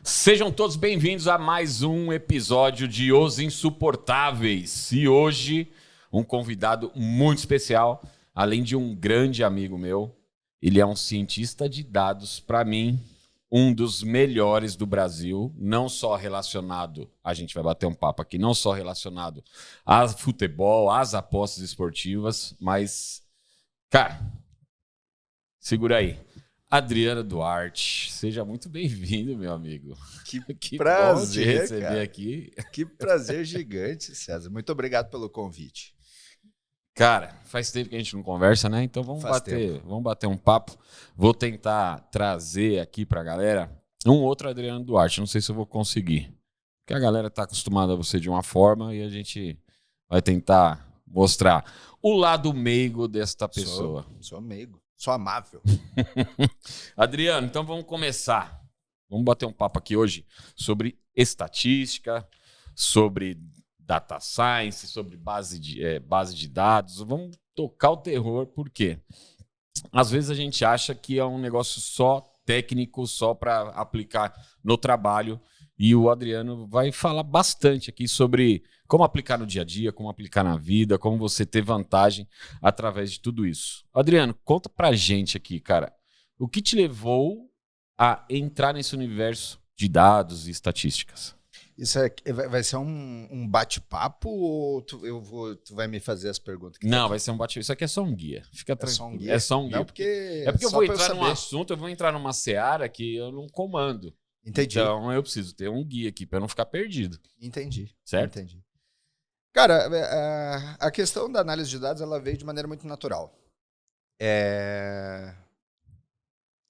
Sejam todos bem-vindos a mais um episódio de Os Insuportáveis. E hoje, um convidado muito especial, além de um grande amigo meu. Ele é um cientista de dados, para mim, um dos melhores do Brasil, não só relacionado, a gente vai bater um papo aqui, não só relacionado a futebol, às apostas esportivas, mas, cara, segura aí. Adriano Duarte, seja muito bem-vindo, meu amigo. Que prazer, bom te receber cara. Aqui. Que prazer gigante, César. Muito obrigado pelo convite. Cara, faz tempo que a gente não conversa, né? Então vamos bater um papo. Vou tentar trazer aqui pra galera um outro Adriano Duarte. Não sei se eu vou conseguir. Porque a galera tá acostumada a você de uma forma e a gente vai tentar mostrar o lado meigo desta pessoa. Sou meigo. Sou amável. Adriano, então vamos começar. Vamos bater um papo aqui hoje sobre estatística, sobre data science, sobre base de dados. Vamos tocar o terror, porque às vezes a gente acha que é um negócio só técnico, só para aplicar no trabalho. E o Adriano vai falar bastante aqui sobre como aplicar no dia a dia, como aplicar na vida, como você ter vantagem através de tudo isso. Adriano, conta pra gente aqui, cara, o que te levou a entrar nesse universo de dados e estatísticas? Isso vai ser um bate-papo ou tu vai me fazer as perguntas? Não, vai ser um bate-papo. Isso aqui é só um guia. Fica tranquilo. É só um guia. Não, porque eu vou entrar num assunto, eu vou entrar numa seara que eu não comando. Entendi. Então eu preciso ter um guia aqui para não ficar perdido. Entendi. Certo? Entendi. Cara, a questão da análise de dados ela veio de maneira muito natural.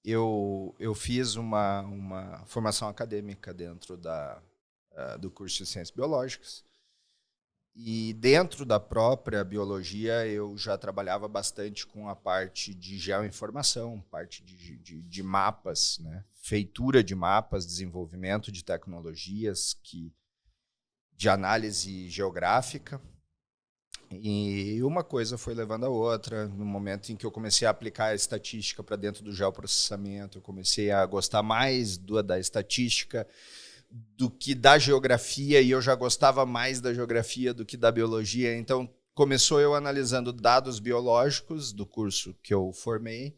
Eu fiz uma formação acadêmica dentro do curso de Ciências Biológicas e dentro da própria biologia eu já trabalhava bastante com a parte de geoinformação, parte de mapas, né? Feitura de mapas, desenvolvimento de tecnologias de análise geográfica. E uma coisa foi levando a outra. No momento em que eu comecei a aplicar a estatística para dentro do geoprocessamento, eu comecei a gostar mais da estatística do que da geografia, e eu já gostava mais da geografia do que da biologia. Então, começou eu analisando dados biológicos do curso que eu formei,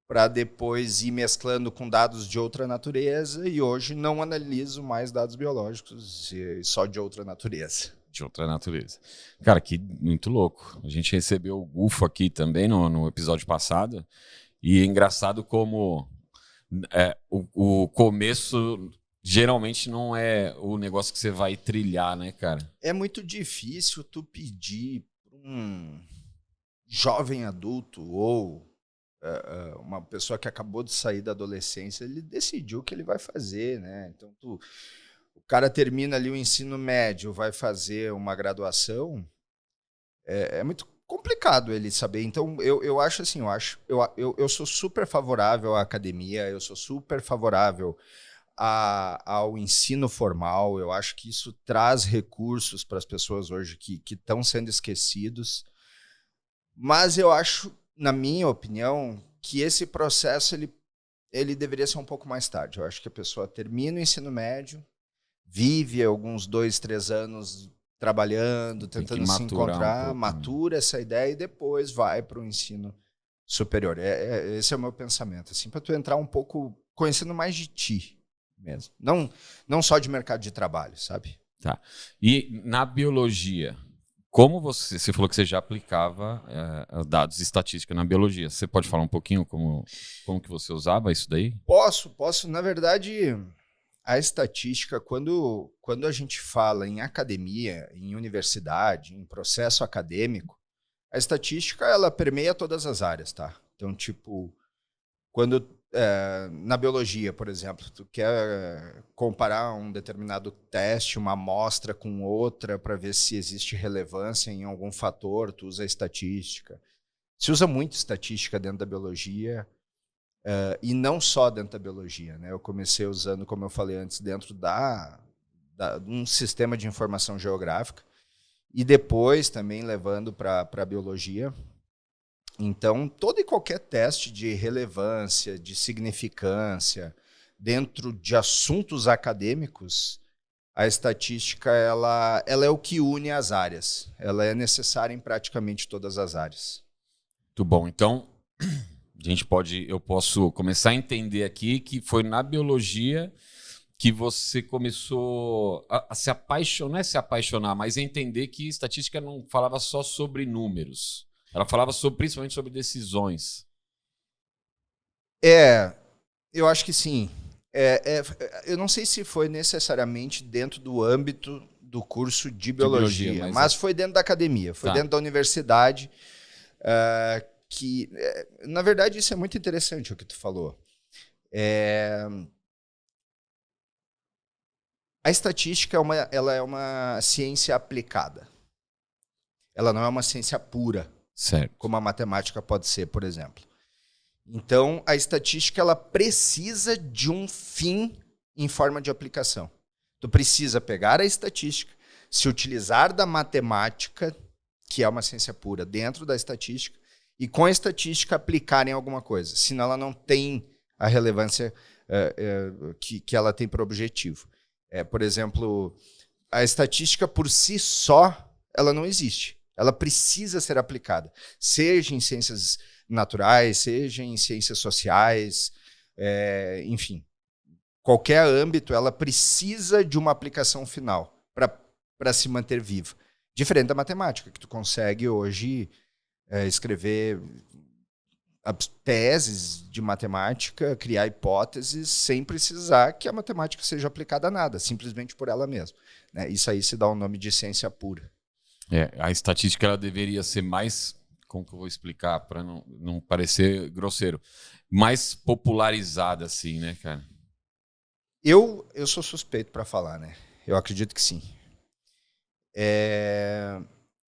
para depois ir mesclando com dados de outra natureza, e hoje não analiso mais dados biológicos, só de outra natureza. De outra natureza. Cara, que muito louco. A gente recebeu o Gufo aqui também no episódio passado, e é engraçado como o começo geralmente não é o negócio que você vai trilhar, né, cara? É muito difícil tu pedir para um jovem adulto ou uma pessoa que acabou de sair da adolescência, ele decidiu o que ele vai fazer, né? Então, o cara termina ali o ensino médio, vai fazer uma graduação, é muito complicado ele saber. Então, eu acho assim, eu sou super favorável à academia, eu sou super favorável ao ensino formal. Eu acho que isso traz recursos para as pessoas hoje que estão sendo esquecidos. Mas eu acho, na minha opinião, que esse processo ele deveria ser um pouco mais tarde. Eu acho que a pessoa termina o ensino médio, vive alguns 2, 3 anos trabalhando, tentando se encontrar, matura essa ideia e depois vai para o ensino superior. Esse é o meu pensamento, assim, para tu entrar um pouco conhecendo mais de ti mesmo. Não só de mercado de trabalho, sabe? Tá. E na biologia, como você falou que você já aplicava dados e estatística na biologia, você pode falar um pouquinho como que você usava isso daí? Posso. Na verdade, a estatística, quando a gente fala em academia, em universidade, em processo acadêmico, a estatística ela permeia todas as áreas, tá? Então, tipo, quando na biologia, por exemplo, tu quer comparar um determinado teste, uma amostra com outra para ver se existe relevância em algum fator, tu usa a estatística. Se usa muito estatística dentro da biologia, e não só dentro da biologia, né? Eu comecei usando, como eu falei antes, dentro de um sistema de informação geográfica e depois também levando para a biologia. Então, todo e qualquer teste de relevância, de significância, dentro de assuntos acadêmicos, a estatística ela é o que une as áreas. Ela é necessária em praticamente todas as áreas. Muito bom. Então, eu posso começar a entender aqui que foi na biologia que você começou a se apaixonar, não é se apaixonar, mas entender que estatística não falava só sobre números. Ela falava principalmente sobre decisões. Eu acho que sim. Eu não sei se foi necessariamente dentro do âmbito do curso de biologia, mas foi dentro da academia, foi dentro da universidade, na verdade, isso é muito interessante o que tu falou. A estatística ela é uma ciência aplicada. Ela não é uma ciência pura, certo, como a matemática pode ser, por exemplo. Então, a estatística ela precisa de um fim em forma de aplicação. Tu precisa pegar a estatística, se utilizar da matemática, que é uma ciência pura, dentro da estatística, e com a estatística aplicar em alguma coisa. Senão ela não tem a relevância que ela tem por objetivo. Por exemplo, a estatística por si só, ela não existe. Ela precisa ser aplicada, seja em ciências naturais, seja em ciências sociais, enfim. Qualquer âmbito, ela precisa de uma aplicação final para se manter viva. Diferente da matemática, que tu consegue hoje escrever teses de matemática, criar hipóteses, sem precisar que a matemática seja aplicada a nada, simplesmente por ela mesma. Né? Isso aí se dá o nome de ciência pura. A estatística ela deveria ser mais, como que eu vou explicar, para não parecer grosseiro, mais popularizada assim, né, cara? Eu sou suspeito para falar, né? Eu acredito que sim.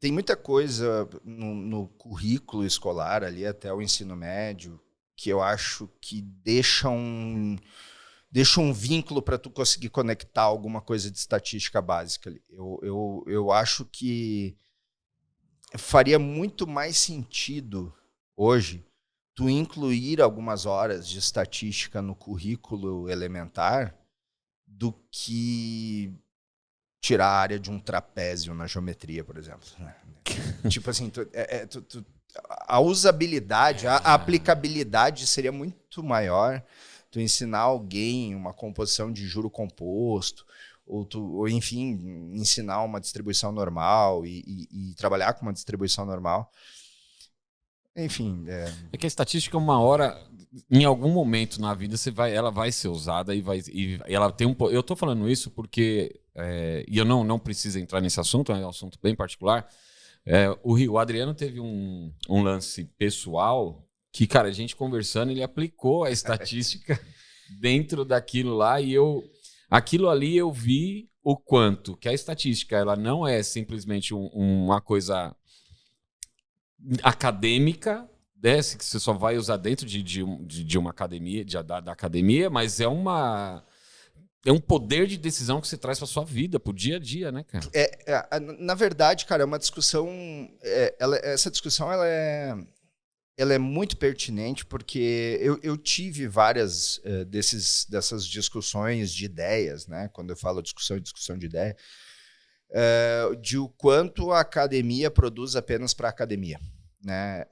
Tem muita coisa no currículo escolar, ali até o ensino médio, que eu acho que deixa um vínculo para tu conseguir conectar alguma coisa de estatística básica ali. Eu acho que faria muito mais sentido hoje tu incluir algumas horas de estatística no currículo elementar do que tirar a área de um trapézio na geometria, por exemplo. Tipo assim, a usabilidade, a aplicabilidade seria muito maior tu ensinar alguém uma composição de juro composto, ou enfim, ensinar uma distribuição normal e trabalhar com uma distribuição normal. Enfim. É que a estatística, uma hora, em algum momento na vida, ela vai ser usada e ela tem um. Eu estou falando isso porque. E eu não preciso entrar nesse assunto, é um assunto bem particular. O Adriano teve um lance pessoal que, cara, a gente conversando, ele aplicou a estatística dentro daquilo lá e aquilo ali eu vi o quanto que a estatística ela não é simplesmente uma coisa acadêmica, que você só vai usar dentro de uma academia, da academia, mas é um poder de decisão que você traz para sua vida, para o dia a dia, né, cara? Na verdade, cara, é uma discussão. Essa discussão ela é muito pertinente porque eu tive várias dessas discussões de ideias, né? Quando eu falo discussão de ideia, de o quanto a academia produz apenas para a academia. Né?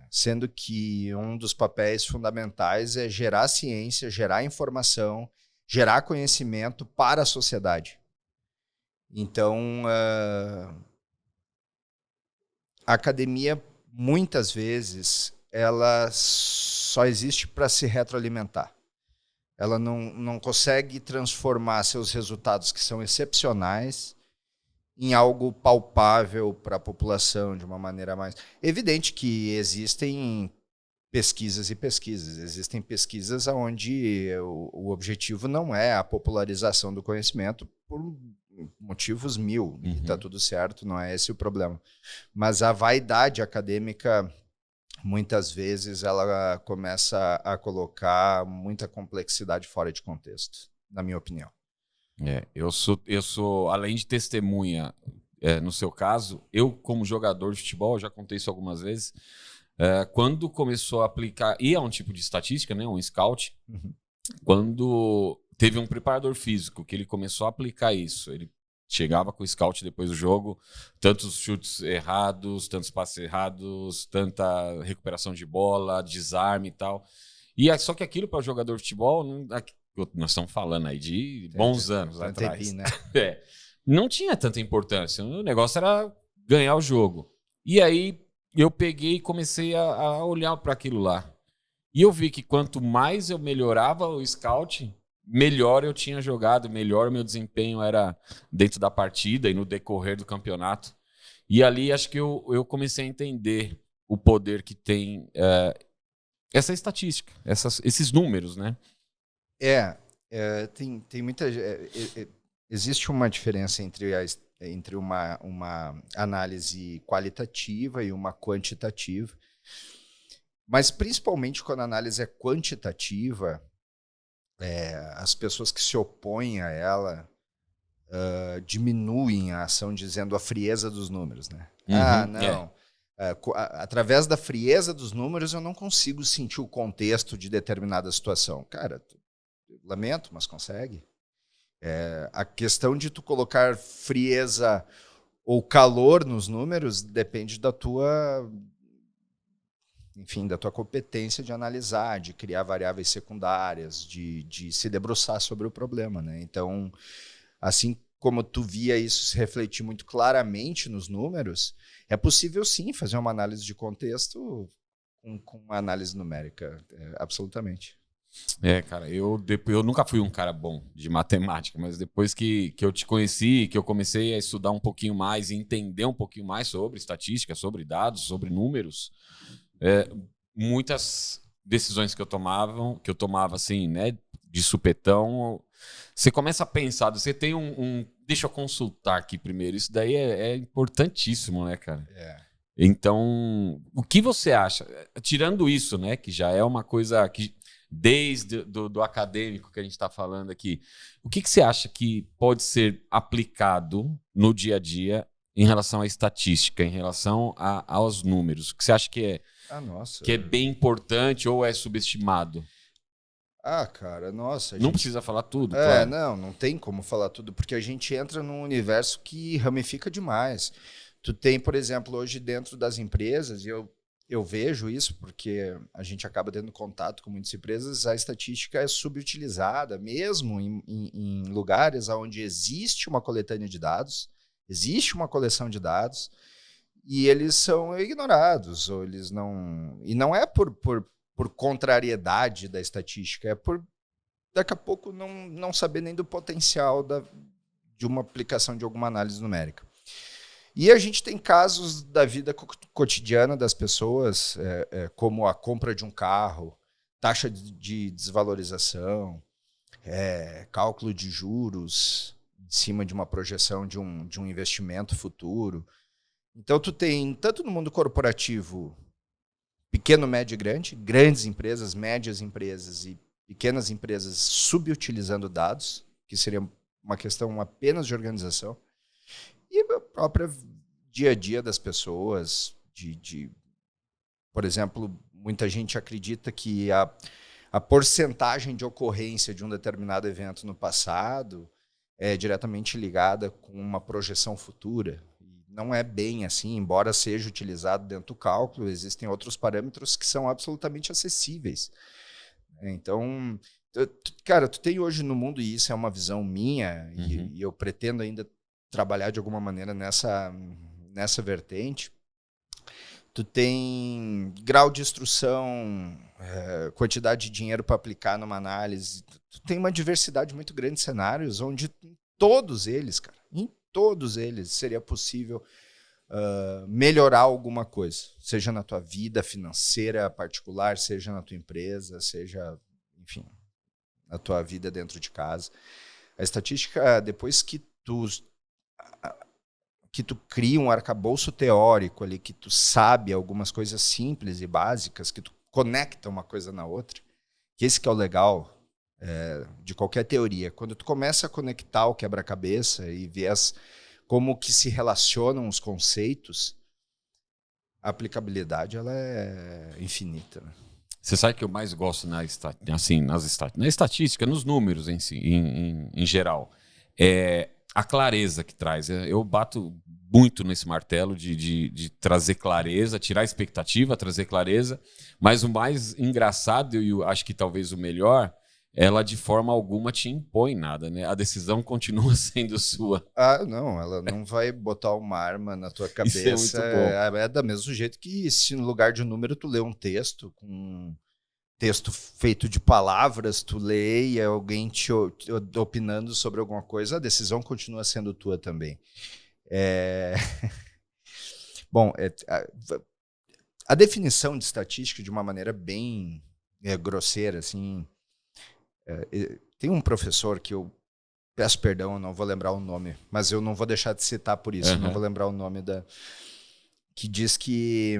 Sendo que um dos papéis fundamentais é gerar ciência, gerar informação, gerar conhecimento para a sociedade. Então, a academia, muitas vezes, ela só existe para se retroalimentar. Ela não consegue transformar seus resultados, que são excepcionais, em algo palpável para a população de uma maneira mais... Evidente que existem pesquisas e pesquisas. Existem pesquisas onde o objetivo não é a popularização do conhecimento por motivos mil. E está tudo certo, não é esse o problema. Mas a vaidade acadêmica, muitas vezes, ela começa a colocar muita complexidade fora de contexto, na minha opinião. Eu sou, além de testemunha, no seu caso, eu como jogador de futebol, já contei isso algumas vezes, quando começou a aplicar, e é um tipo de estatística, né, um scout, quando teve um preparador físico que ele começou a aplicar isso. Ele chegava com o scout depois do jogo, tantos chutes errados, tantos passes errados, tanta recuperação de bola, desarme e tal. Só que aquilo para o jogador de futebol, nós estamos falando aí de bons anos atrás. Né? Não tinha tanta importância. O negócio era ganhar o jogo. E aí eu peguei e comecei a olhar para aquilo lá. E eu vi que quanto mais eu melhorava o scout, melhor eu tinha jogado, melhor o meu desempenho era dentro da partida e no decorrer do campeonato. E ali acho que eu comecei a entender o poder que tem essa estatística, esses números, né? Tem muita... existe uma diferença entre uma análise qualitativa e uma quantitativa. Mas, principalmente, quando a análise é quantitativa, as pessoas que se opõem a ela diminuem a ação dizendo a frieza dos números, né? Não. Através da frieza dos números, eu não consigo sentir o contexto de determinada situação. Cara, lamento, mas consegue. A questão de tu colocar frieza ou calor nos números depende da tua competência de analisar, de criar variáveis secundárias, de se debruçar sobre o problema, né? Então, assim como tu via isso se refletir muito claramente nos números, é possível sim fazer uma análise de contexto com uma análise numérica, absolutamente. Cara, eu nunca fui um cara bom de matemática, mas depois que eu te conheci, que eu comecei a estudar um pouquinho mais e entender um pouquinho mais sobre estatística, sobre dados, sobre números, muitas decisões que eu tomava assim, né, de supetão, você começa a pensar, você tem deixa eu consultar aqui primeiro, isso daí é importantíssimo, né, cara? Então, o que você acha, tirando isso, né, que já é uma coisa que desde do acadêmico que a gente está falando aqui, o que você acha que pode ser aplicado no dia a dia em relação à estatística, em relação aos números? O que você acha que é bem importante ou é subestimado? Cara, nossa... Não precisa falar tudo, claro. Não tem como falar tudo, porque a gente entra num universo que ramifica demais. Tu tem, por exemplo, hoje dentro das empresas, e eu vejo isso porque a gente acaba tendo contato com muitas empresas, a estatística é subutilizada, mesmo em lugares onde existe uma coletânea de dados, existe uma coleção de dados, e eles são ignorados, ou eles não... E não é por contrariedade da estatística, é por, daqui a pouco, não saber nem do potencial de uma aplicação de alguma análise numérica. E a gente tem casos da vida cotidiana das pessoas, como a compra de um carro, taxa de desvalorização, cálculo de juros em cima de uma projeção de um investimento futuro. Então, tu tem, tanto no mundo corporativo, pequeno, médio e grande, grandes empresas, médias empresas e pequenas empresas subutilizando dados, que seria uma questão apenas de organização, e a própria dia a dia das pessoas, por exemplo, muita gente acredita que a porcentagem de ocorrência de um determinado evento no passado é diretamente ligada com uma projeção futura. Não é bem assim, embora seja utilizado dentro do cálculo, existem outros parâmetros que são absolutamente acessíveis. Então, cara, tu tem hoje no mundo, e isso é uma visão minha, e eu pretendo ainda trabalhar de alguma maneira nessa vertente, tu tem grau de instrução, quantidade de dinheiro para aplicar numa análise, tu tem uma diversidade muito grande de cenários onde todos eles, cara, em todos eles seria possível melhorar alguma coisa, seja na tua vida financeira particular, seja na tua empresa, seja, enfim, na tua vida dentro de casa. A estatística, depois que tu cria um arcabouço teórico ali, que tu sabe algumas coisas simples e básicas, que tu conecta uma coisa na outra, que esse que é o legal de qualquer teoria. Quando tu começa a conectar o quebra-cabeça e ver como que se relacionam os conceitos, a aplicabilidade ela é infinita, né? Você sabe que eu mais gosto assim, na estatística, nos números em si, em geral, é a clareza que traz. Eu bato muito nesse martelo de trazer clareza, tirar a expectativa, trazer clareza, mas o mais engraçado, e eu acho que talvez o melhor, ela de forma alguma te impõe nada, né? A decisão continua sendo sua. Ah, não, ela não vai botar uma arma na tua Isso é cabeça. muito bom. É do mesmo jeito que se no lugar de um número tu lê um texto, com um texto feito de palavras, tu lê e alguém te opinando sobre alguma coisa, a decisão continua sendo tua também. Bom, a definição de estatística de uma maneira bem grosseira, assim, tem um professor que eu peço perdão, eu não vou lembrar o nome, mas eu não vou deixar de citar por isso, não vou lembrar o nome que diz que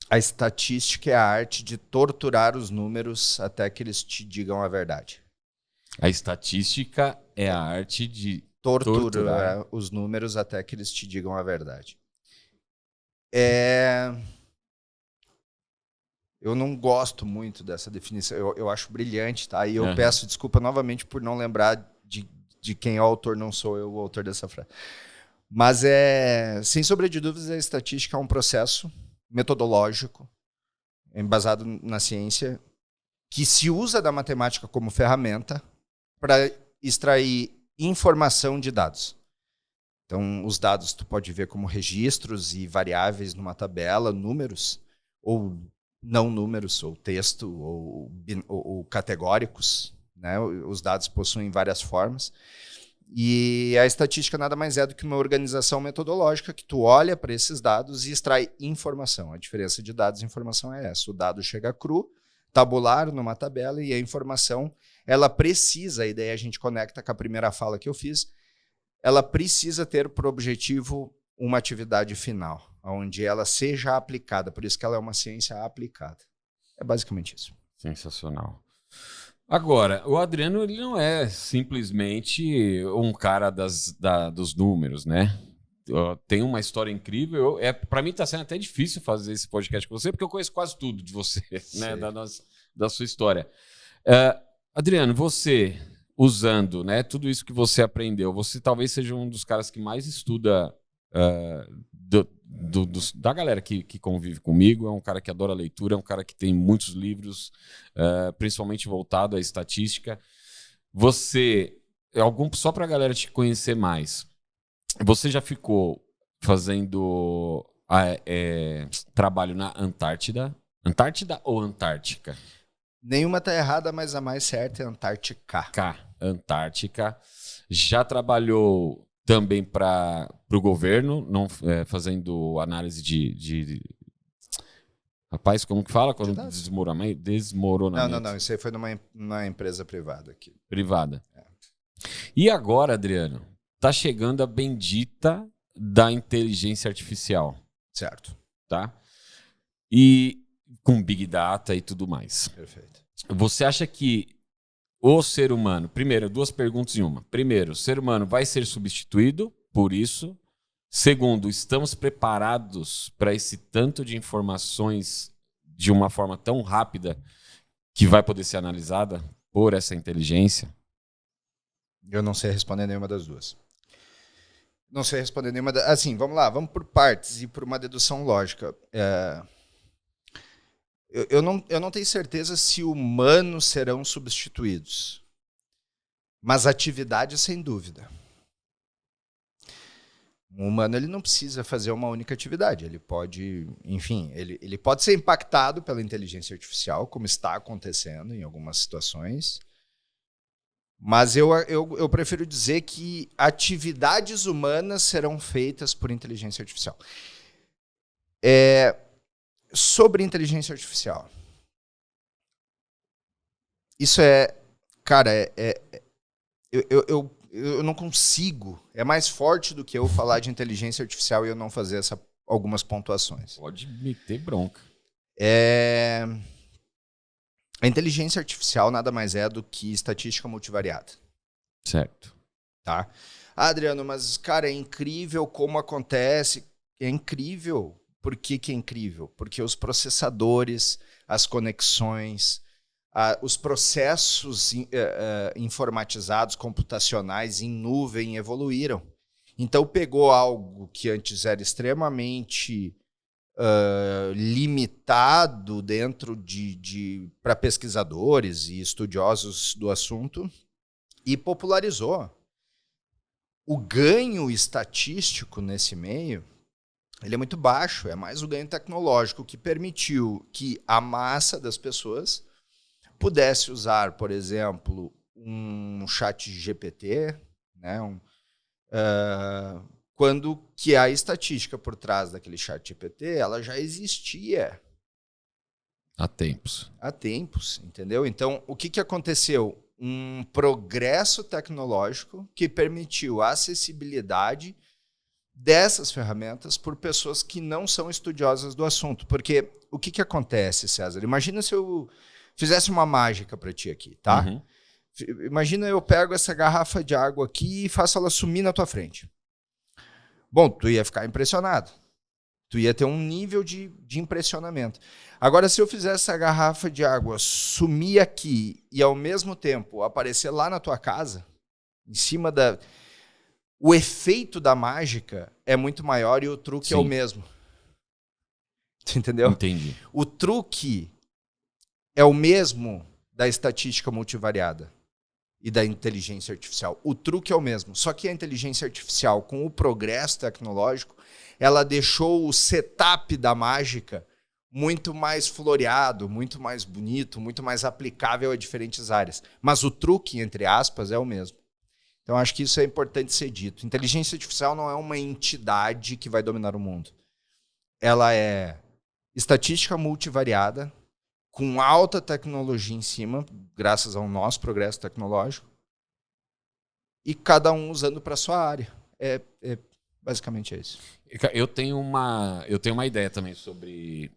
a estatística é a arte de torturar os números até que eles te digam a verdade. A estatística é a arte de torturar os números até que eles te digam a verdade. Eu não gosto muito dessa definição, eu acho brilhante, tá? E eu peço desculpa novamente por não lembrar de quem é o autor, não sou eu o autor dessa frase. Mas, sem sombra de dúvidas, a estatística é um processo metodológico, embasado na ciência, que se usa da matemática como ferramenta para extrair informação de dados. Então, os dados tu pode ver como registros e variáveis numa tabela, números, ou não números, ou texto, ou categóricos, né? Os dados possuem várias formas. E a estatística nada mais é do que uma organização metodológica que tu olha para esses dados e extrai informação. A diferença de dados e informação é essa. O dado chega cru, tabular numa tabela, e a informação, ela precisa, e daí a gente conecta com a primeira fala que eu fiz, ela precisa ter por objetivo uma atividade final, onde ela seja aplicada. Por isso que ela é uma ciência aplicada. É basicamente isso. Sensacional. Agora, o Adriano, ele não é simplesmente um cara dos números, né? Tem uma história incrível. Para mim está sendo até difícil fazer esse podcast com você, porque eu conheço quase tudo de você, né? Da sua história. Adriano, você, usando, né, tudo isso que você aprendeu, você talvez seja um dos caras que mais estuda da galera que convive comigo. É um cara que adora leitura, é um cara que tem muitos livros, principalmente voltado à estatística. Você, só para a galera te conhecer mais, você já ficou fazendo trabalho na Antártida? Antártida ou Antártica? Nenhuma tá errada, mas a mais certa é Antártica. Antártica. Já trabalhou também para o governo, fazendo análise de... Rapaz, como que fala? Quando desmoronamento. Não. Isso aí foi numa empresa privada aqui. Privada. E agora, Adriano, tá chegando a bendita da inteligência artificial. Certo. Tá? E com Big Data e tudo mais. Perfeito. Você acha que o ser humano... Primeiro, duas perguntas em uma. Primeiro, o ser humano vai ser substituído por isso? Segundo, estamos preparados para esse tanto de informações de uma forma tão rápida que vai poder ser analisada por essa inteligência? Eu não sei responder nenhuma das duas. Não sei responder nenhuma das... Assim, vamos lá, vamos por partes e por uma dedução lógica. Eu não tenho certeza se humanos serão substituídos, mas atividades, sem dúvida. Um humano, ele não precisa fazer uma única atividade. Ele pode, enfim, ele pode ser impactado pela inteligência artificial, como está acontecendo em algumas situações, mas eu prefiro dizer que atividades humanas serão feitas por inteligência artificial. Sobre inteligência artificial. Isso cara, eu não consigo. É mais forte do que eu falar de inteligência artificial e eu não fazer algumas pontuações. Pode meter bronca. A inteligência artificial nada mais é do que estatística multivariada. Certo. Tá? Adriano, mas, cara, é incrível como acontece. É incrível. Por que é incrível? Porque os processadores, as conexões, os processos informatizados, computacionais em nuvem evoluíram. Então pegou algo que antes era extremamente limitado dentro para pesquisadores e estudiosos do assunto e popularizou. O ganho estatístico nesse meio, ele é muito baixo, é mais o ganho tecnológico que permitiu que a massa das pessoas pudesse usar, por exemplo, um chat GPT, né, quando que a estatística por trás daquele chat GPT, ela já existia. Há tempos. Há tempos, entendeu? Então, o que aconteceu? Um progresso tecnológico que permitiu a acessibilidade dessas ferramentas por pessoas que não são estudiosas do assunto. Porque o que acontece, César? Imagina se eu fizesse uma mágica para ti aqui, tá? Uhum. Imagina eu pego essa garrafa de água aqui e faço ela sumir na tua frente. Bom, tu ia ficar impressionado. Tu ia ter um nível de impressionamento. Agora, se eu fizesse essa garrafa de água sumir aqui e, ao mesmo tempo, aparecer lá na tua casa, em cima da... O efeito da mágica é muito maior e o truque é o mesmo. Tu entendeu? Entendi. O truque é o mesmo da estatística multivariada e da inteligência artificial. O truque é o mesmo. Só que a inteligência artificial, com o progresso tecnológico, ela deixou o setup da mágica muito mais floreado, muito mais bonito, muito mais aplicável a diferentes áreas. Mas o truque, entre aspas, é o mesmo. Então, acho que isso é importante ser dito. Inteligência artificial não é uma entidade que vai dominar o mundo. Ela é estatística multivariada, com alta tecnologia em cima, graças ao nosso progresso tecnológico, e cada um usando para a sua área. Basicamente é isso. Eu tenho uma ideia também sobre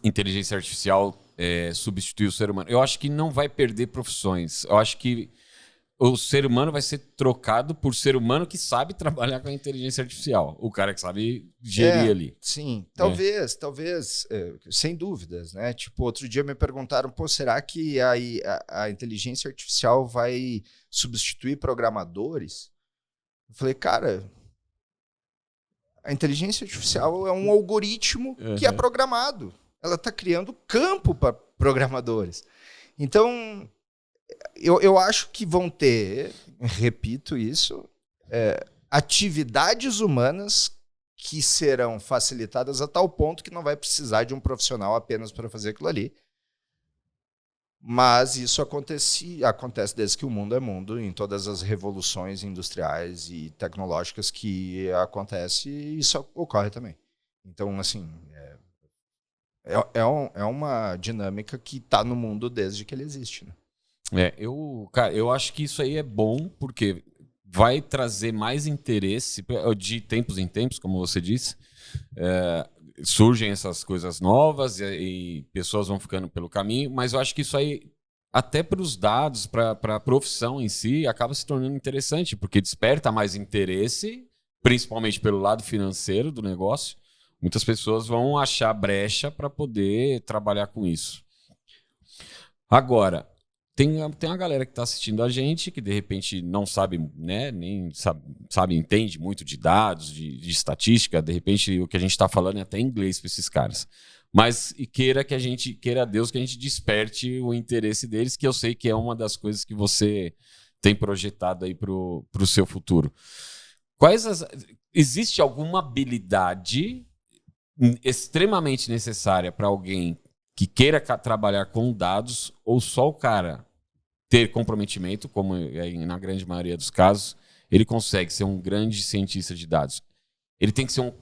inteligência artificial substituir o ser humano. Eu acho que não vai perder profissões. Eu acho que o ser humano vai ser trocado por ser humano que sabe trabalhar com a inteligência artificial. O cara que sabe gerir ali. Sim, talvez, sem dúvidas, né? Tipo, outro dia me perguntaram, será que a inteligência artificial vai substituir programadores? Eu falei, cara, a inteligência artificial é um algoritmo que é programado. Ela está criando campo para programadores. Então, eu acho que vão ter, repito isso, atividades humanas que serão facilitadas a tal ponto que não vai precisar de um profissional apenas para fazer aquilo ali. Mas isso acontece desde que o mundo é mundo, em todas as revoluções industriais e tecnológicas que acontecem, isso ocorre também. Então, assim, é uma dinâmica que está no mundo desde que ele existe, né? Eu acho que isso aí é bom, porque vai trazer mais interesse de tempos em tempos, como você disse. Surgem essas coisas novas e pessoas vão ficando pelo caminho, mas eu acho que isso aí, até para os dados, para a profissão em si, acaba se tornando interessante, porque desperta mais interesse, principalmente pelo lado financeiro do negócio. Muitas pessoas vão achar brecha para poder trabalhar com isso. Agora, tem uma galera que está assistindo a gente que de repente não sabe, né, nem sabe, entende muito de dados, de estatística. De repente o que a gente está falando é até inglês para esses caras. Mas queira a Deus que a gente desperte o interesse deles, que eu sei que é uma das coisas que você tem projetado aí para o seu futuro. Existe alguma habilidade extremamente necessária para alguém que queira trabalhar com dados, ou só o cara ter comprometimento, como na grande maioria dos casos, ele consegue ser um grande cientista de dados? Ele tem que ser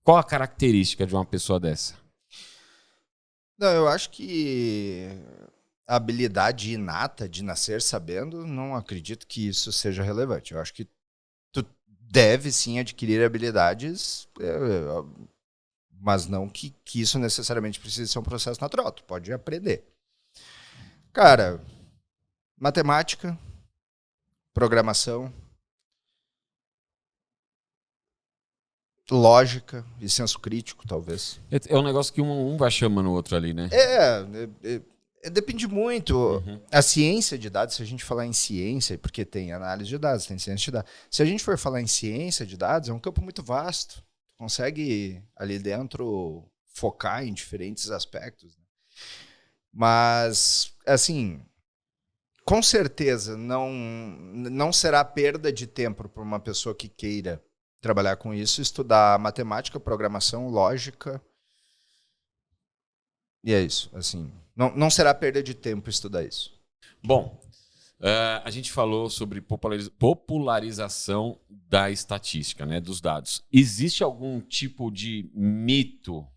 Qual a característica de uma pessoa dessa? Não, eu acho que a habilidade inata de nascer sabendo, não acredito que isso seja relevante. Eu acho que tu deve sim adquirir habilidades, mas não que isso necessariamente precise ser um processo natural. Tu pode aprender. Cara, matemática, programação, lógica e senso crítico, talvez. É um negócio que um vai chamando o outro ali, né? Depende muito. Uhum. A ciência de dados, se a gente falar em ciência, porque tem análise de dados, tem ciência de dados. Se a gente for falar em ciência de dados, é um campo muito vasto. Consegue ali dentro focar em diferentes aspectos. Mas, assim, com certeza não será perda de tempo para uma pessoa que queira trabalhar com isso, estudar matemática, programação, lógica. E é isso, assim, não será perda de tempo estudar isso. Bom, a gente falou sobre popularização da estatística, né, dos dados. Existe algum tipo de mito,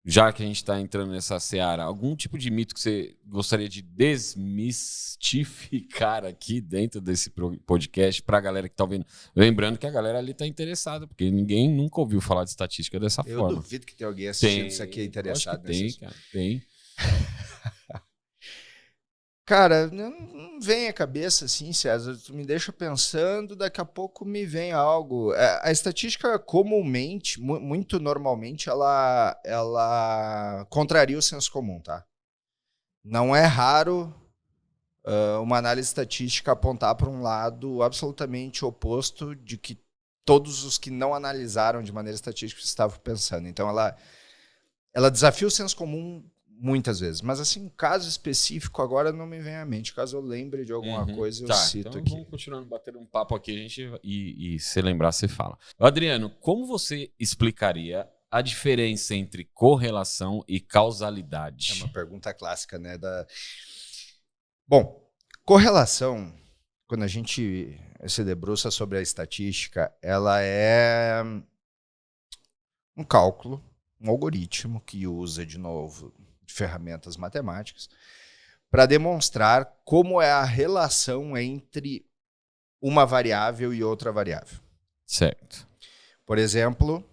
já que a gente está entrando nessa seara, algum tipo de mito que você gostaria de desmistificar aqui dentro desse podcast para a galera que está ouvindo? Lembrando que a galera ali está interessada, porque ninguém nunca ouviu falar de estatística dessa forma. Eu duvido que tenha alguém assistindo isso aqui interessado. Tem, cara, tem. Cara, não vem à cabeça assim, César. Tu me deixa pensando, daqui a pouco me vem algo. A estatística, comumente, muito normalmente, ela contraria o senso comum, tá? Não é raro uma análise estatística apontar para um lado absolutamente oposto de que todos os que não analisaram de maneira estatística estavam pensando. Então, ela desafia o senso comum muitas vezes. Mas, assim, um caso específico agora não me vem à mente. Caso eu lembre de alguma coisa, eu cito então aqui. Vamos continuando batendo um papo aqui, a gente, e se lembrar, você fala. Adriano, como você explicaria a diferença entre correlação e causalidade? É uma pergunta clássica, né? Bom, correlação, quando a gente se debruça sobre a estatística, ela é um cálculo, um algoritmo que usa, de novo, ferramentas matemáticas para demonstrar como é a relação entre uma variável e outra variável. Certo. Por exemplo,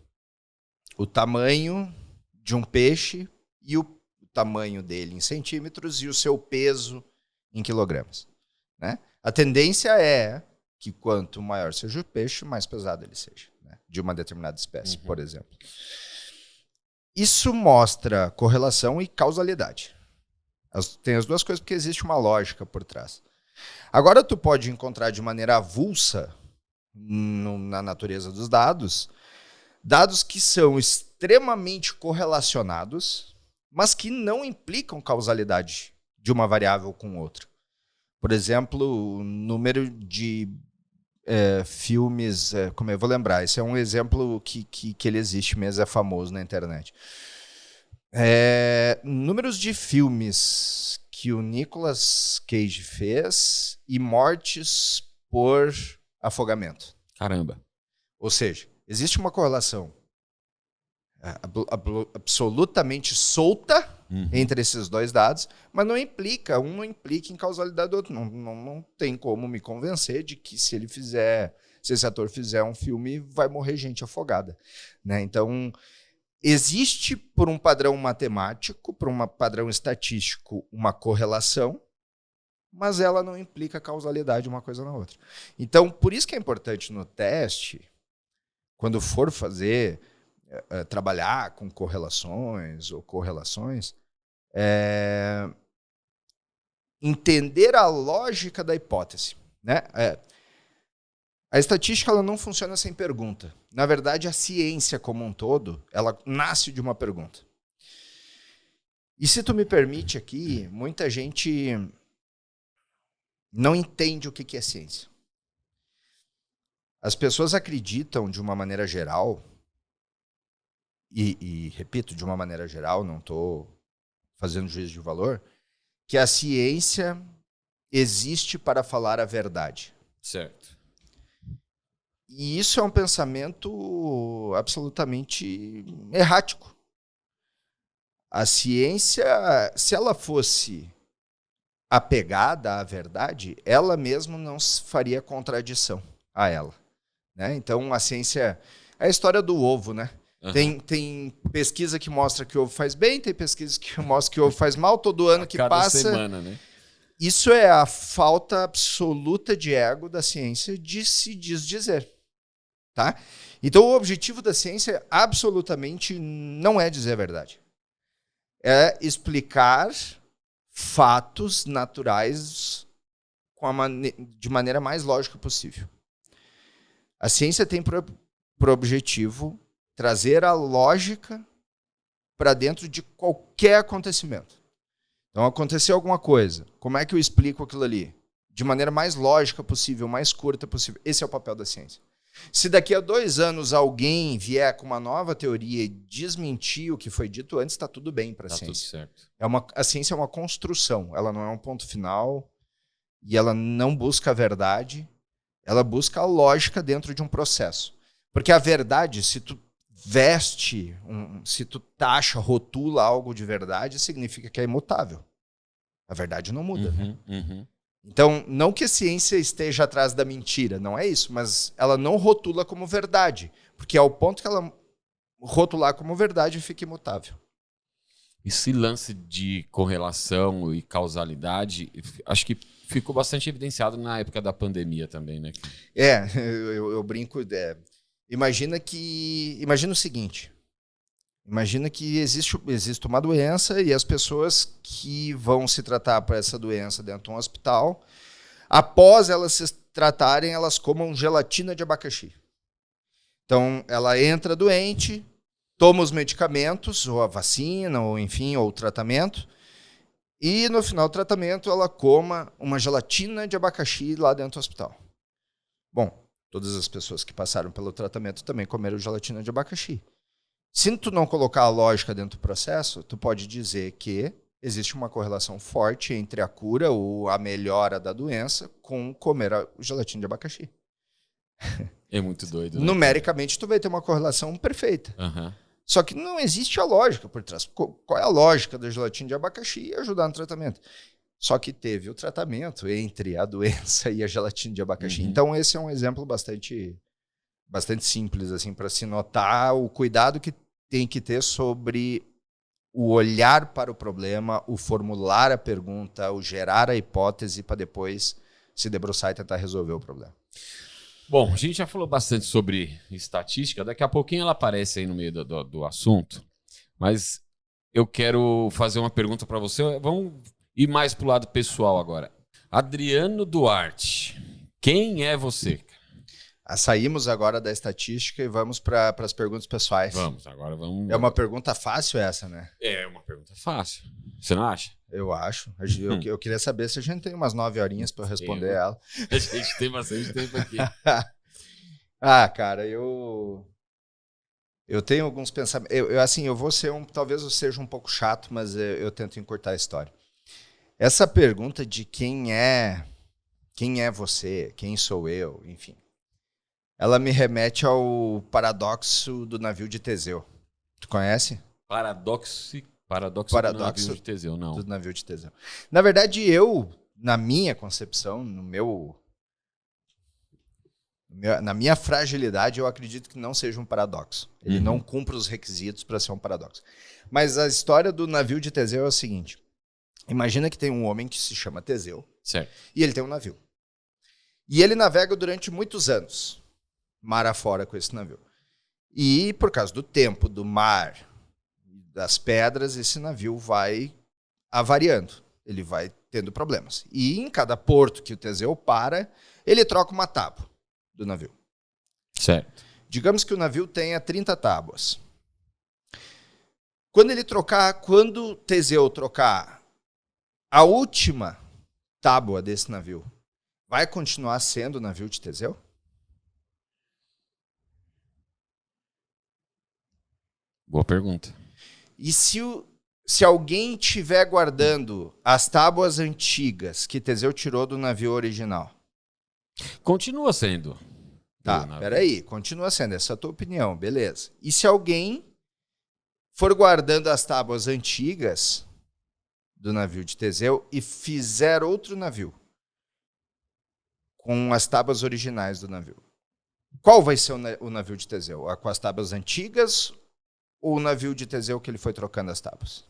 o tamanho de um peixe e o tamanho dele em centímetros e o seu peso em quilogramas, né? A tendência é que quanto maior seja o peixe, mais pesado ele seja, né? De uma determinada espécie, por exemplo. Isso mostra correlação e causalidade. Tem as duas coisas porque existe uma lógica por trás. Agora tu pode encontrar de maneira avulsa na natureza dos dados que são extremamente correlacionados, mas que não implicam causalidade de uma variável com outra. Por exemplo, o número de filmes, como eu vou lembrar, esse é um exemplo que ele existe mesmo, é famoso na internet. Números de filmes que o Nicolas Cage fez e mortes por afogamento. Caramba. Ou seja, existe uma correlação absolutamente solta entre esses dois dados, mas não implica em causalidade do outro. Não tem como me convencer de que se esse ator fizer um filme, vai morrer gente afogada, né? Então, existe por um padrão matemático, por um padrão estatístico, uma correlação, mas ela não implica causalidade uma coisa na outra. Então, por isso que é importante no teste, quando for fazer, trabalhar com correlações ou correlações, entender a lógica da hipótese, né? A estatística ela não funciona sem pergunta. Na verdade, a ciência como um todo, ela nasce de uma pergunta. E se tu me permite aqui, muita gente não entende o que é ciência. As pessoas acreditam de uma maneira geral, e repito, de uma maneira geral, não estou fazendo juízo de valor, que a ciência existe para falar a verdade. Certo. E isso é um pensamento absolutamente errático. A ciência, se ela fosse apegada à verdade, ela mesma não faria contradição a ela, né? Então, a ciência é a história do ovo, né? Tem pesquisa que mostra que o ovo faz bem, tem pesquisa que mostra que o ovo faz mal, todo ano que passa. Semana, né? Isso é a falta absoluta de ego da ciência de se desdizer. Tá? Então, o objetivo da ciência absolutamente não é dizer a verdade. É explicar fatos naturais de maneira mais lógica possível. A ciência tem por objetivo trazer a lógica para dentro de qualquer acontecimento. Então, aconteceu alguma coisa. Como é que eu explico aquilo ali? De maneira mais lógica possível, mais curta possível. Esse é o papel da ciência. Se daqui a 2 anos alguém vier com uma nova teoria e desmentir o que foi dito antes, está tudo bem para a ciência. Tudo certo. A ciência é uma construção, ela não é um ponto final e ela não busca a verdade, ela busca a lógica dentro de um processo. Porque a verdade, se tu veste, se tu taxa, rotula algo de verdade, significa que é imutável. A verdade não muda, né? Então, não que a ciência esteja atrás da mentira, não é isso, mas ela não rotula como verdade, porque ao ponto que ela rotular como verdade, fica imutável. Esse lance de correlação e causalidade, acho que ficou bastante evidenciado na época da pandemia também, né? Eu brinco, imagina o seguinte, imagina que existe uma doença e as pessoas que vão se tratar para essa doença dentro de um hospital, após elas se tratarem, elas comam gelatina de abacaxi. Então, ela entra doente, toma os medicamentos, ou a vacina, ou enfim, ou o tratamento, e no final do tratamento ela coma uma gelatina de abacaxi lá dentro do hospital. Bom, todas as pessoas que passaram pelo tratamento também comeram gelatina de abacaxi. Se tu não colocar a lógica dentro do processo, tu pode dizer que existe uma correlação forte entre a cura ou a melhora da doença com comer a gelatina de abacaxi. É muito doido, né? Numericamente, tu vai ter uma correlação perfeita. Uhum. Só que não existe a lógica por trás. Qual é a lógica da gelatina de abacaxi e ajudar no tratamento? Só que teve o tratamento entre a doença e a gelatina de abacaxi. Então, esse é um exemplo bastante simples assim, para se notar o cuidado que tem que ter sobre o olhar para o problema, o formular a pergunta, o gerar a hipótese para depois se debruçar e tentar resolver o problema. Bom, a gente já falou bastante sobre estatística, daqui a pouquinho ela aparece aí no meio do assunto, mas eu quero fazer uma pergunta para você. Vamos ir mais para o lado pessoal agora. Adriano Duarte, quem é você? Saímos agora da estatística e vamos para as perguntas pessoais. Agora vamos. É uma pergunta fácil essa, né? É uma pergunta fácil. Você não acha? Eu acho. Eu queria saber se a gente tem umas 9 horinhas para responder ela. A gente tem bastante tempo aqui. Cara, eu tenho alguns pensamentos. Eu vou ser talvez eu seja um pouco chato, mas eu tento encurtar a história. Essa pergunta de quem é você, quem sou eu, enfim. Ela me remete ao paradoxo do navio de Teseu. Tu conhece? Paradoxo do navio de Teseu, não. Do navio de Teseu. Na verdade, na minha concepção, na minha fragilidade, eu acredito que não seja um paradoxo. Ele não cumpre os requisitos para ser um paradoxo. Mas a história do navio de Teseu é o seguinte. Imagina que tem um homem que se chama Teseu. Certo. E ele tem um navio. E ele navega durante muitos anos, mar afora com esse navio. E por causa do tempo, do mar, das pedras, esse navio vai avariando. Ele vai tendo problemas. E em cada porto que o Teseu para, ele troca uma tábua do navio. Certo. Digamos que o navio tenha 30 tábuas. Quando Teseu trocar a última tábua desse navio, vai continuar sendo o navio de Teseu? Boa pergunta. E se alguém estiver guardando as tábuas antigas que Teseu tirou do navio original? Continua sendo. Tá, peraí. Continua sendo. Essa é a tua opinião, beleza. E se alguém for guardando as tábuas antigas do navio de Teseu e fizer outro navio com as tábuas originais do navio? Qual vai ser o navio de Teseu? Com as tábuas antigas ou o navio de Teseu que ele foi trocando as tábuas?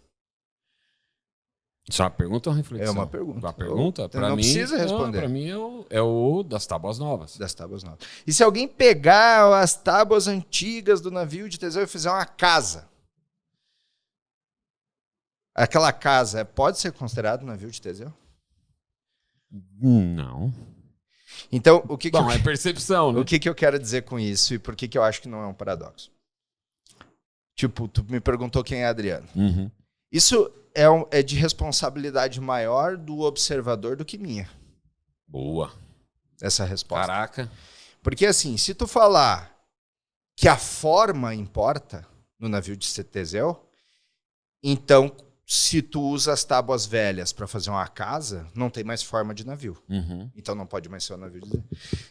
Isso é uma pergunta ou uma reflexão? É uma pergunta. Uma pergunta? Então não precisa responder. Para mim é o das tábuas novas. Das tábuas novas. E se alguém pegar as tábuas antigas do navio de Teseu e fizer uma casa? Aquela casa pode ser considerado navio de Teseu? Não. Então, o que Bom, é percepção, né? O que eu quero dizer com isso e por que eu acho que não é um paradoxo? Tipo, tu me perguntou quem é Adriano. Uhum. Isso é de responsabilidade maior do observador do que minha. Boa. Essa resposta. Caraca. Porque assim, se tu falar que a forma importa no navio de Teseu, então se tu usa as tábuas velhas para fazer uma casa, não tem mais forma de navio. Uhum. Então não pode mais ser um navio de Teseu.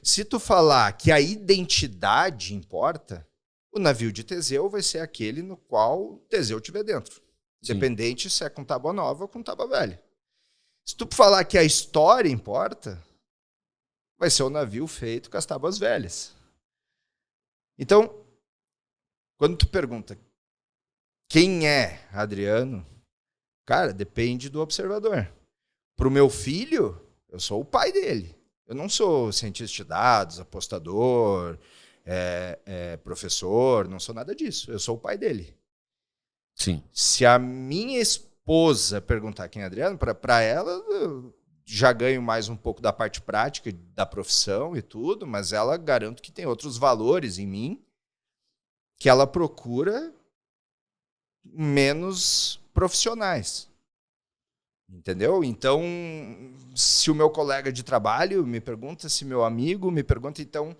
Se tu falar que a identidade importa, o navio de Teseu vai ser aquele no qual Teseu estiver dentro. Sim. Independente se é com tábua nova ou com tábua velha. Se tu falar que a história importa, vai ser um navio feito com as tábuas velhas. Então, quando tu pergunta quem é Adriano, cara, depende do observador. Para o meu filho, eu sou o pai dele. Eu não sou cientista de dados, apostador, professor, não sou nada disso. Eu sou o pai dele. Sim. Se a minha esposa perguntar quem é Adriano, para ela, eu já ganho mais um pouco da parte prática da profissão e tudo, mas ela garanto que tem outros valores em mim que ela procura menos profissionais. Entendeu? Então, se o meu colega de trabalho me pergunta, se meu amigo me pergunta, então,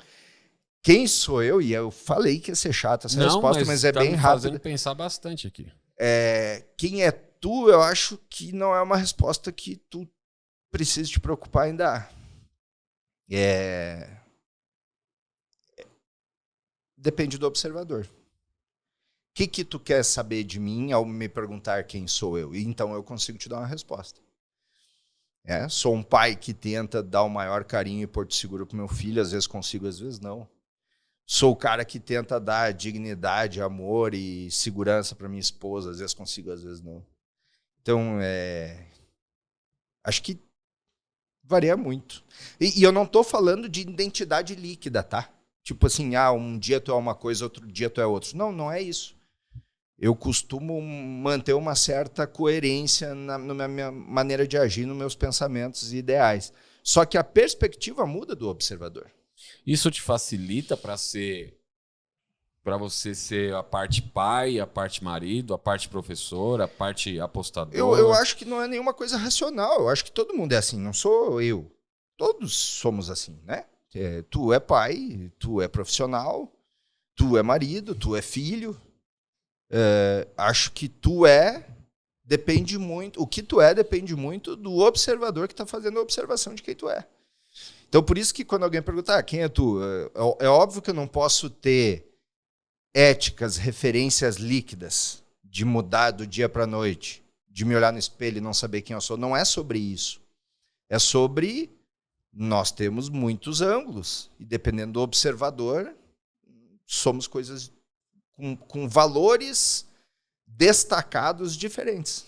quem sou eu? E eu falei que ia ser chata essa resposta, mas é bem rápida. Fazendo pensar bastante aqui. Quem é tu, eu acho que não é uma resposta que tu precisa te preocupar em dar. Depende do observador. O que tu quer saber de mim ao me perguntar quem sou eu? E então eu consigo te dar uma resposta. Sou um pai que tenta dar o maior carinho e porto seguro pro meu filho, às vezes consigo, às vezes não. Sou o cara que tenta dar dignidade, amor e segurança para minha esposa, às vezes consigo, às vezes não. Então, acho que varia muito. E eu não tô falando de identidade líquida, tá? Tipo assim, um dia tu é uma coisa, outro dia tu é outro. Não, não é isso. Eu costumo manter uma certa coerência na minha maneira de agir, nos meus pensamentos e ideais. Só que a perspectiva muda do observador. Isso te facilita para você ser a parte pai, a parte marido, a parte professor, a parte apostador? Eu acho que não é nenhuma coisa racional. Eu acho que todo mundo é assim, não sou eu. Todos somos assim, né? Tu é pai, tu é profissional, tu é marido, tu é filho. Acho que depende muito. O que tu é depende muito do observador que está fazendo a observação de quem tu é. Então, por isso que quando alguém pergunta, quem é tu? É óbvio que eu não posso ter éticas, referências líquidas de mudar do dia para a noite, de me olhar no espelho e não saber quem eu sou. Não é sobre isso. É sobre nós temos muitos ângulos e dependendo do observador, somos coisas com valores destacados diferentes.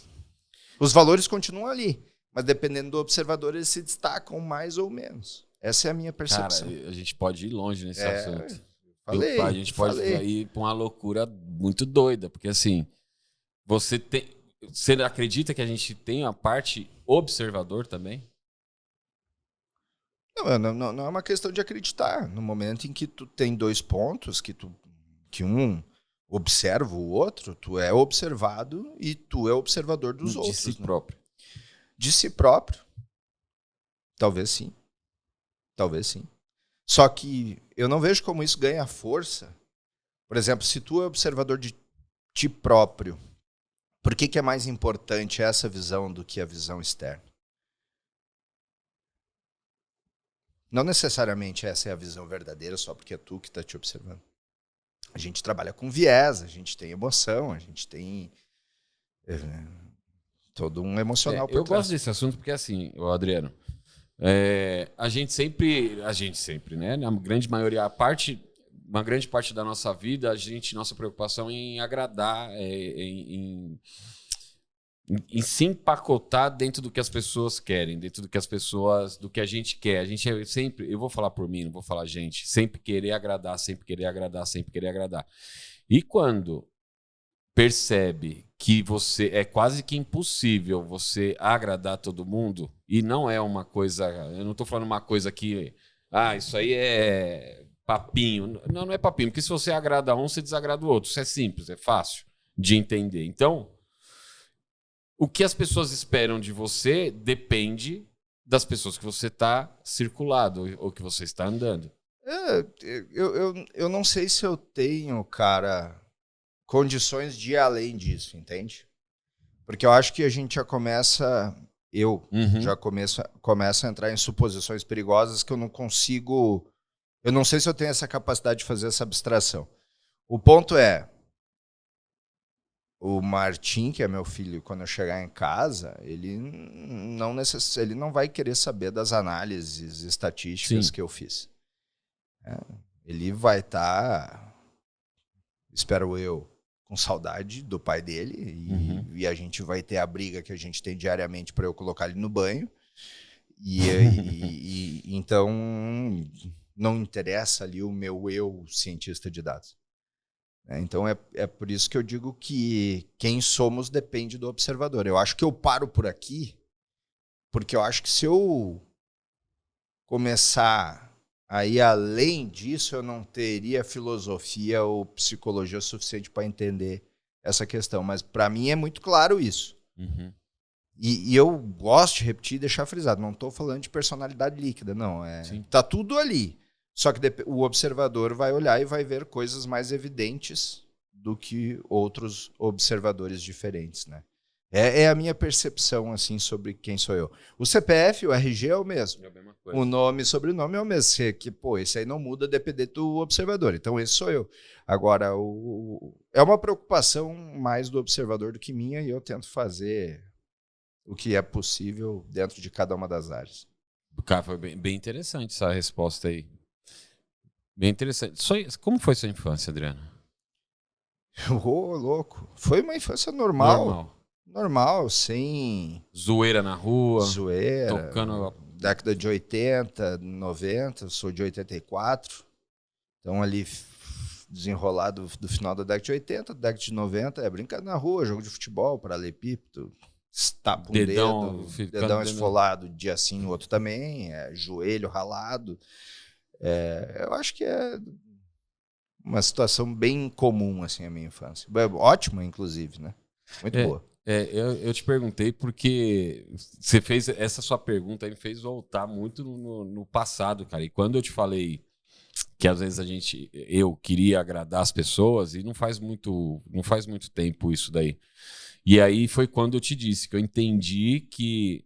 Os valores continuam ali, mas dependendo do observador, eles se destacam mais ou menos. Essa é a minha percepção. Cara, a gente pode ir longe nesse assunto. A gente pode ir para uma loucura muito doida, porque assim, você acredita que a gente tem a parte observador também? Não é uma questão de acreditar. No momento em que tu tem dois pontos, que um observa o outro, tu é observado e tu é observador dos outros. De si próprio. De si próprio. Talvez sim. Talvez sim. Só que eu não vejo como isso ganha força. Por exemplo, se tu é observador de ti próprio, por que é mais importante essa visão do que a visão externa? Não necessariamente essa é a visão verdadeira só porque é tu que está te observando. A gente trabalha com viés, a gente tem emoção, a gente tem todo um emocional por trás. Eu gosto desse assunto porque assim, Adriano, a gente sempre, né? Na grande maioria, uma grande parte da nossa vida, nossa preocupação em agradar, em em se empacotar dentro do que as pessoas querem, dentro do que do que a gente quer. A gente é sempre, eu vou falar por mim, não vou falar gente, sempre querer agradar, sempre querer agradar, sempre querer agradar. E quando percebe que você é quase que impossível você agradar todo mundo, e não é uma coisa, eu não estou falando uma coisa que, isso aí é papinho. Não, não é papinho, porque se você agrada um, você desagrada o outro. Isso é simples, é fácil de entender. Então, o que as pessoas esperam de você depende das pessoas que você está circulado ou que você está andando. Eu não sei se eu tenho, cara, condições de ir além disso, entende? Porque eu acho que a gente já começa... já começo a entrar em suposições perigosas que eu não consigo... Eu não sei se eu tenho essa capacidade de fazer essa abstração. O ponto é... O Martim, que é meu filho, quando eu chegar em casa, ele não vai querer saber das análises estatísticas que eu fiz. Ele vai estar, espero eu, com saudade do pai dele e a gente vai ter a briga que a gente tem diariamente para eu colocar ele no banho. Então, não interessa ali o meu eu cientista de dados. Então é por isso que eu digo que quem somos depende do observador. Eu acho que eu paro por aqui, porque eu acho que se eu começar a ir além disso, eu não teria filosofia ou psicologia suficiente para entender essa questão. Mas para mim é muito claro isso. E eu gosto de repetir e deixar frisado. Não estou falando de personalidade líquida, não. Tá tudo ali. Só que o observador vai olhar e vai ver coisas mais evidentes do que outros observadores diferentes, né? É a minha percepção, assim, sobre quem sou eu. O CPF, o RG é o mesmo. É a mesma coisa. O nome e sobrenome é o mesmo. Esse aí não muda dependendo do observador. Então, esse sou eu. Agora, é uma preocupação mais do observador do que minha e eu tento fazer o que é possível dentro de cada uma das áreas. Cara, foi bem interessante essa resposta aí. Bem interessante. Como foi sua infância, Adriano? Louco. Foi uma infância normal, sem... Zoeira na rua. Zoeira. Tocando... Década de 80, 90, sou de 84. Então ali desenrolado do final da década de 80, década de 90, brincar na rua, jogo de futebol, paralelepípedo, tapa um dedão esfolado, dia sim, outro também, joelho ralado. Eu acho que é uma situação bem comum, assim, a minha infância. Ótima, inclusive, né? Muito boa. Eu te perguntei porque você fez essa sua pergunta aí, me fez voltar muito no passado, cara. E quando eu te falei que às vezes eu queria agradar as pessoas, e não faz muito tempo isso daí. E aí foi quando eu te disse que eu entendi que,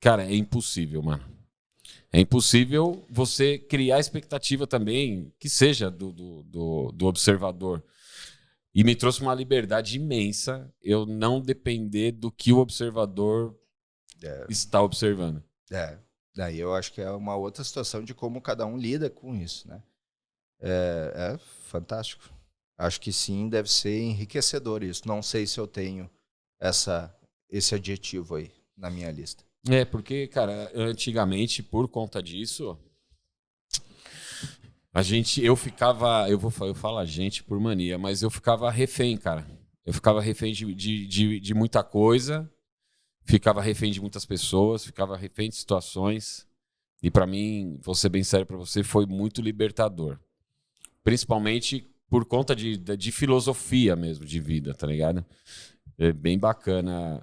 cara, é impossível, mano. É impossível você criar expectativa também, que seja do observador. E me trouxe uma liberdade imensa eu não depender do que o observador está observando. Daí eu acho que é uma outra situação de como cada um lida com isso, né? É fantástico. Acho que sim, deve ser enriquecedor isso. Não sei se eu tenho esse adjetivo aí na minha lista. Porque, cara, antigamente, por conta disso, eu falo a gente por mania, mas eu ficava refém, cara. Eu ficava refém de muita coisa, ficava refém de muitas pessoas, ficava refém de situações. E pra mim, vou ser bem sério pra você, foi muito libertador. Principalmente por conta de filosofia mesmo, de vida, tá ligado? É bem bacana.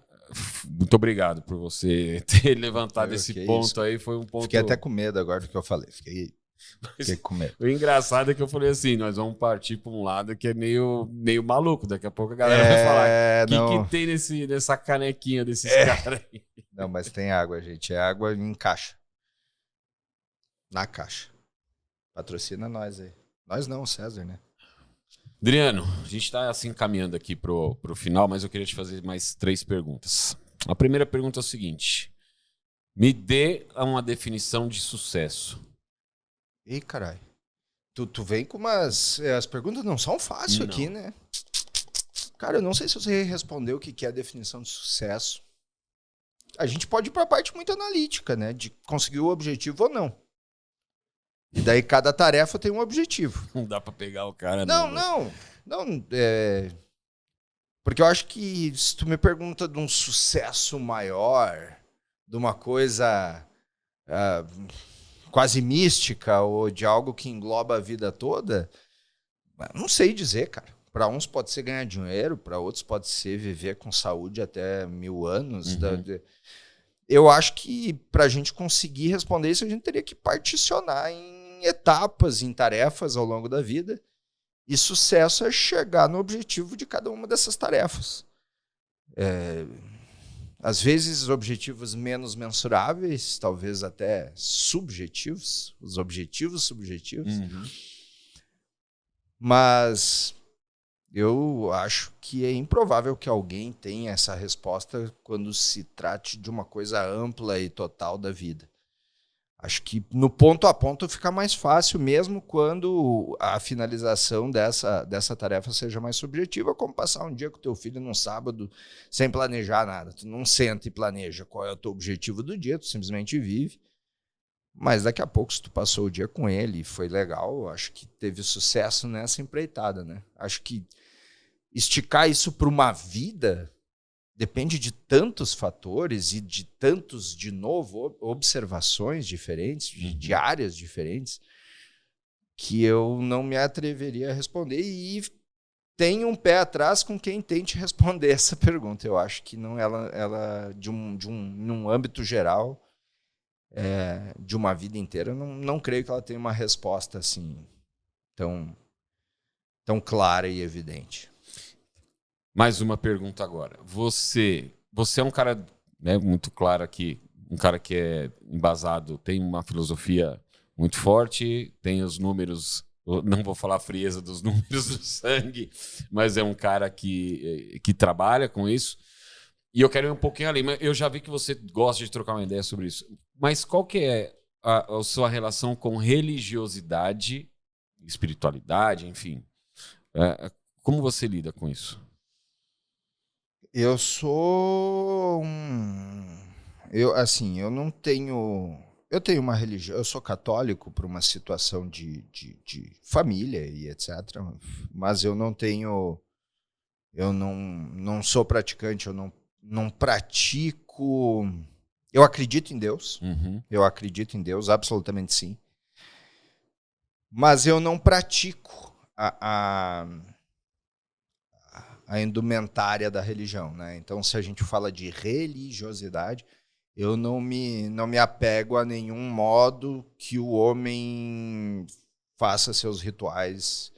Muito obrigado por você ter levantado esse ponto isso. Aí. Foi um ponto... Fiquei até com medo agora do que eu falei. Fiquei com medo. O engraçado é que eu falei assim, nós vamos partir para um lado que é meio maluco. Daqui a pouco a galera vai falar, o que tem nessa canequinha desses caras aí? Não, mas tem água, gente. É água em caixa. Na caixa. Patrocina nós aí. Nós não, César, né? Adriano, a gente está assim caminhando aqui pro final, mas eu queria te fazer mais 3 perguntas. A primeira pergunta é o seguinte: me dê uma definição de sucesso. Ih, caralho. Tu vem com umas... As perguntas não são fáceis aqui, né? Cara, eu não sei se você respondeu o que é a definição de sucesso. A gente pode ir para a parte muito analítica, né? De conseguir o objetivo ou não. E daí cada tarefa tem um objetivo. Não dá pra pegar o cara, Não. Porque eu acho que se tu me pergunta de um sucesso maior, de uma coisa quase mística ou de algo que engloba a vida toda, não sei dizer, cara. Para uns pode ser ganhar dinheiro, para outros pode ser viver com saúde até 1000 anos. Eu acho que para a gente conseguir responder isso, a gente teria que particionar em etapas, em tarefas ao longo da vida. E sucesso é chegar no objetivo de cada uma dessas tarefas. Às vezes, objetivos menos mensuráveis, talvez até subjetivos, os objetivos subjetivos. Mas eu acho que é improvável que alguém tenha essa resposta quando se trate de uma coisa ampla e total da vida. Acho que no ponto a ponto fica mais fácil, mesmo quando a finalização dessa tarefa seja mais subjetiva, como passar um dia com o teu filho num sábado sem planejar nada. Tu não senta e planeja qual é o teu objetivo do dia, tu simplesmente vive. Mas daqui a pouco, se tu passou o dia com ele e foi legal, acho que teve sucesso nessa empreitada, né? Acho que esticar isso para uma vida depende de tantos fatores e de tantos, de novo, observações diferentes, de áreas diferentes, que eu não me atreveria a responder. E tenho um pé atrás com quem tente responder essa pergunta. Eu acho que não ela num âmbito geral, de uma vida inteira, não creio que ela tenha uma resposta assim tão clara e evidente. Mais uma pergunta agora. Você é um cara, né, muito claro aqui, um cara que é embasado, tem uma filosofia muito forte, tem os números, não vou falar a frieza dos números do sangue, mas é um cara que trabalha com isso. E eu quero ir um pouquinho além, mas eu já vi que você gosta de trocar uma ideia sobre isso. Mas qual que é a sua relação com religiosidade, espiritualidade, enfim? Como você lida com isso? Eu sou eu não tenho... Eu tenho uma religião... Eu sou católico por uma situação de família e etc. Mas eu não tenho... Eu não sou praticante, eu não pratico... Eu acredito em Deus. Eu acredito em Deus, absolutamente sim. Mas eu não pratico a indumentária da religião, né? Então, se a gente fala de religiosidade, eu não me apego a nenhum modo que o homem faça seus rituais.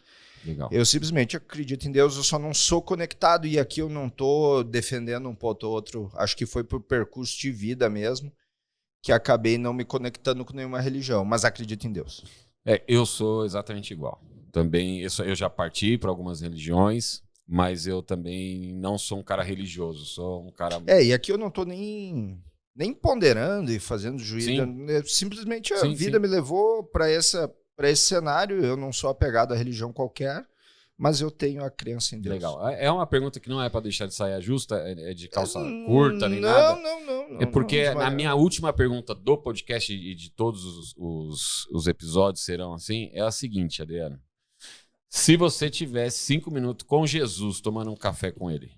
Legal. Eu simplesmente acredito em Deus, eu só não sou conectado, e aqui eu não estou defendendo um ponto ou outro, acho que foi por percurso de vida mesmo, que acabei não me conectando com nenhuma religião, mas acredito em Deus. Eu sou exatamente igual. Também, eu já parti para algumas religiões, mas eu também não sou um cara religioso, sou um cara... E aqui eu não estou nem ponderando e fazendo juízo. Simplesmente a vida me levou para esse cenário. Eu não sou apegado a religião qualquer, mas eu tenho a crença em Deus. Legal. É uma pergunta que não é para deixar de saia justa, é de calça curta nem nada. Não. É porque na minha última pergunta do podcast e de todos os episódios serão assim, é a seguinte, Adriano. Se você tivesse 5 minutos com Jesus tomando um café com ele,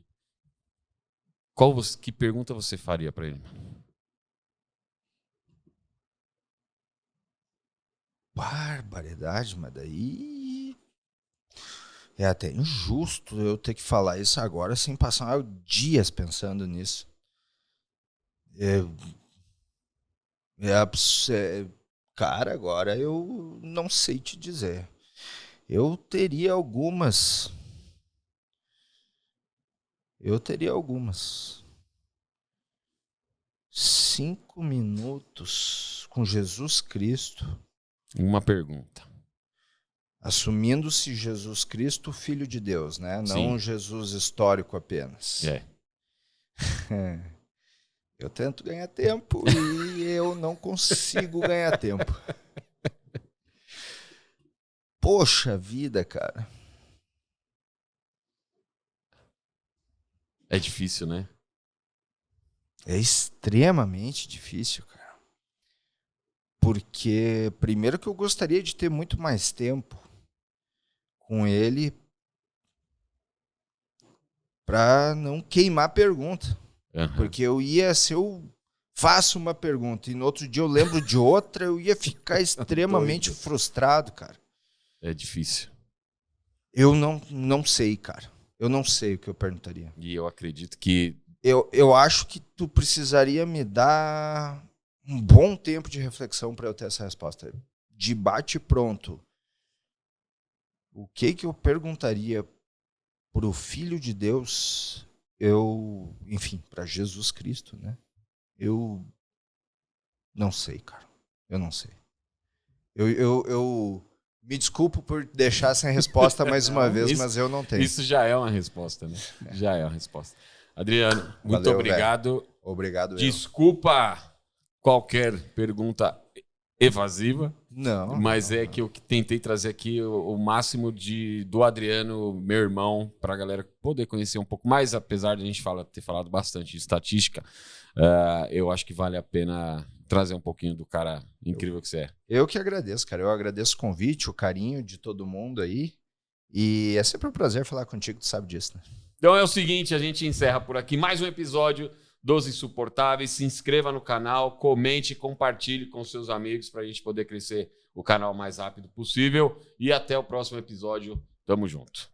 que pergunta você faria para ele? Barbaridade, mas daí é até injusto eu ter que falar isso agora sem passar dias pensando nisso. Cara, agora eu não sei te dizer. Eu teria algumas. 5 minutos com Jesus Cristo. Uma pergunta. Assumindo-se Jesus Cristo, Filho de Deus, né? Não Sim. Jesus histórico apenas. Eu tento ganhar tempo e eu não consigo ganhar tempo. Poxa vida, cara. É difícil, né? É extremamente difícil, cara. Porque, primeiro que eu gostaria de ter muito mais tempo com ele para não queimar a pergunta. Uhum. Porque se eu faço uma pergunta e no outro dia eu lembro de outra, eu ia ficar extremamente frustrado, cara. É difícil. Eu não sei, cara. Eu não sei o que eu perguntaria. E eu acredito que... Eu acho que tu precisaria me dar um bom tempo de reflexão para eu ter essa resposta. De bate pronto. O que eu perguntaria pro Filho de Deus? Enfim, para Jesus Cristo, né? Eu não sei, cara. Eu não sei. Eu me desculpo por deixar sem resposta mais uma vez, mas eu não tenho. Isso já é uma resposta, né? Já é uma resposta. Adriano, muito Valeu, obrigado. Velho. Obrigado. Desculpa qualquer pergunta evasiva. Não. Mas é que eu tentei trazer aqui o máximo do Adriano, meu irmão, para a galera poder conhecer um pouco mais, apesar de a gente ter falado bastante de estatística. Eu acho que vale a pena trazer um pouquinho do cara incrível que você é. Eu que agradeço, cara. Eu agradeço o convite, o carinho de todo mundo aí. E é sempre um prazer falar contigo, tu sabe disso, né? Então é o seguinte, a gente encerra por aqui mais um episódio dos Insuportáveis. Se inscreva no canal, comente e compartilhe com seus amigos para a gente poder crescer o canal o mais rápido possível. E até o próximo episódio. Tamo junto.